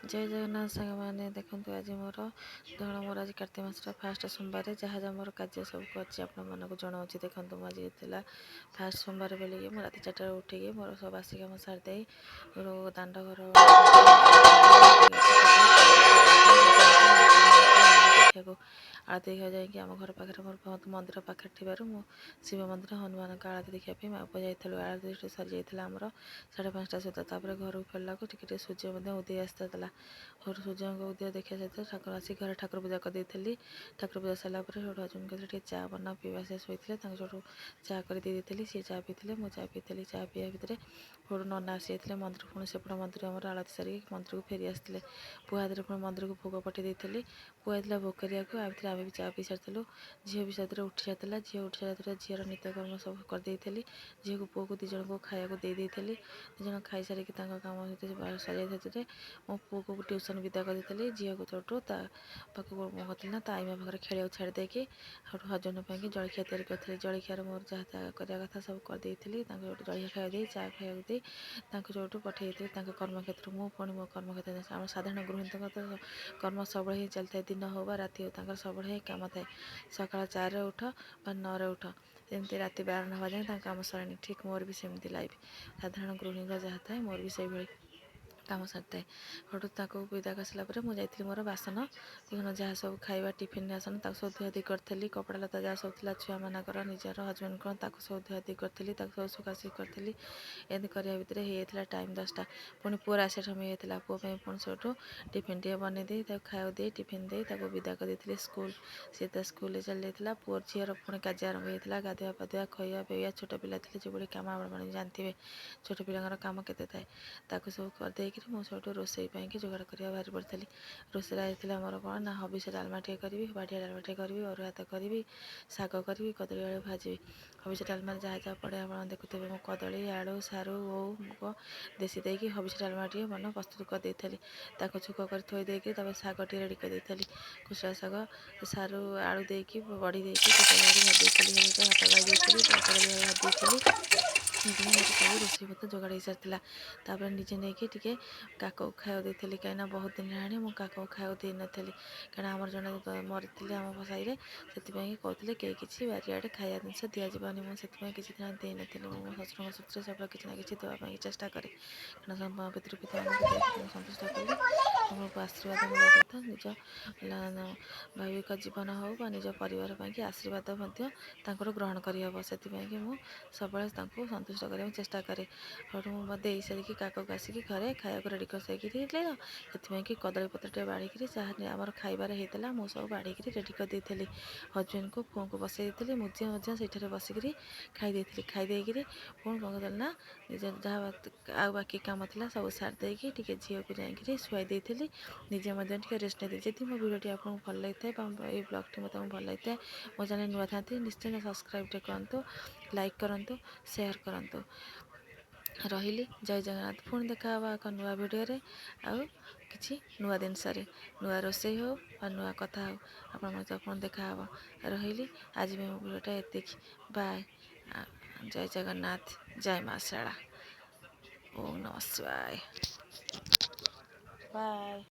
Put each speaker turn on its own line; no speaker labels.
जय जगन्नाथ साଙ୍ଗमाने देखंतु आज मोर आज कार्तिक मासर फास्ट सोमवार जहाँ मोर कार्य सब अच्छी आपको जनावि देखो मुझे फास्ट सोमवार बोलिए मुझे रात 4 उठिकी मोर सब बासी कम सारिदे दांड घर देखा आरती देखा जाकि आम घर पाखे मोर मंदिर पाखे थी मु शिव मंदिर हनुमान आरती देखापी माप जाइलु आरती सरी जाइए आमर 5:30 सुधा तापर घर को फेरला टिके सूर्य उदय आसता और सूर्य को उदय देखा सहित ठाकुर आसी घर ठाकुर पूजा करदेली ठाकुर पूजा सारापर हजबैंड कहते चा बना पीवा से शोते जो चा कर देती सी चा पीते मुझे चा पीती चा पीवा भितर फोटो नना आसी जाते मंदिर पुणी सेपट मंदिर आम आरती सारिक मंदिर को फेरी आसते पुआ हाथ पुणी मंदिर को भोग पठे पुआ होता भोग करा आम भी चा पी सारी झील भी साथ उठी सारा झी उठी सारा झीर नित्यकर्म सब करदे झी को पुआ को दिज को खाया दे दिज खाई सारिक कम सजाई मो पुआ को ट्यूशन विदा करदेली झील को चोटू कहती ना आईमा पाखे खेल छाड़ी देकी हजन पाई जलखिया तैयारी करी जलखियार मोर जहाँ करवा कथा सब करदे जलखिया खाई चा खाया चोटू पठे कर्मक्षेत्र मु पुणी मो कर्मक्षेत्र आम साधारण गृहिणी तो कर्म सब चलता दिन हो राति हो सब कम थाए सका 4 उठ बा 9 उठ सेमती राति 12 हवा जाए कम सरे ठीक मोर भी सेमती लाइफ साधारण गृहिणी जहाँ थाए मोर भी से भाई कम सारी थाए विदा कर मुझे मोर बासन जहाँ सब खाଇବା टिफिन आसन सब धुआधुई करी कपड़ा लता जहाँ सब था छुआ मानकर निजर हजबैंड सब धुआधुई करी सब सुखासुखी करी एमती करवा भितर हो टाइम 10टा पुणी पुअर आसा समय होता पुओं पुणी से टिफिन टे बनई दे खाया दे टिफिन दे विदा कर स्कूल सी स्कूल चली जाता पुअर झीर पुणी कार्य आरंभ होता गाधुआ पाधुआ खाଇବା पिवा छोट पिला थे जो कम आप जानते छोट पिला कम केते थाए सब करदे मो सब रोसई जोगाड़ करा बाहरी पड़ी रोसई मोर कौन ना हबिष डालमा टे करी बाढ़िया डालमा टे करी अरुआ भात करी शाग करी कदली आलू भाजी हबिष डालमा जहाँ जहाँ पड़े आप देखुए मो कदली आलू सारू ओऊ मुग देसी देकी हबिष डालमा टे मन प्रस्तुत करदेली छुक कर थोदेकी शाग टे रेडी करदेली कुसुरा शाग सारू आलू देकी बड़ी देकी हाथ गाई देती मत सब रोषे पत्र जोगाड़ हो सारी निजे नहीं टे काक खाया देती कहीं बहुत दिन है मुझे काक खाया दे नी कहीं आमर जड़े मरी आम साई से कहते कई किसी बारियाड़े खाया जिनस दिजानी मुझे किसी दिन दे नी मो शशुर सूत्र सब किसी ना कि देवाई चेष्टा कै कहीं पितृपिता सन्तुष्ट कले आशीर्वाद मिलवा कथा निज वैवाहिक जीवन हो निज परिवार की आशीर्वाद ग्रहण करहब से सब सन्तुष्ट करने चेष्टा कै दे सारिकी काक आसिक घरे खाया रेडी कर से कदली पत्रटे बाढ़ी जहाँ आम खाइबार होता मुझे सब बाढ़ी रेडी कर देती हजबैंड को पुओं को बसई देती मुझे से बसिक खाई खाईदेकी पुणी कौन करी ना जहाँ आ बाकी कम था सब सारी टे झील को जाकि शुआई देती निजे टे रेस्ट नहीं जब मो भिडियोटी आपको भल लगी है ये ब्लॉगटी मतलब भल लगी है मो चैनल नुआ था निश्चय सब्सक्राइब करूँ लाइक करूँ शेयर करूँ रही जय जगन्नाथ पुणी देखा एक नुआ भिडियो आउ कि नुआ जिनस नुआ रोषे हो नुआ कथा हो आप देखा रही आज भी मो भिडियोटा ये बाय जय जगन्नाथ जय मां शारदा ओम नमः शिवाय बाय।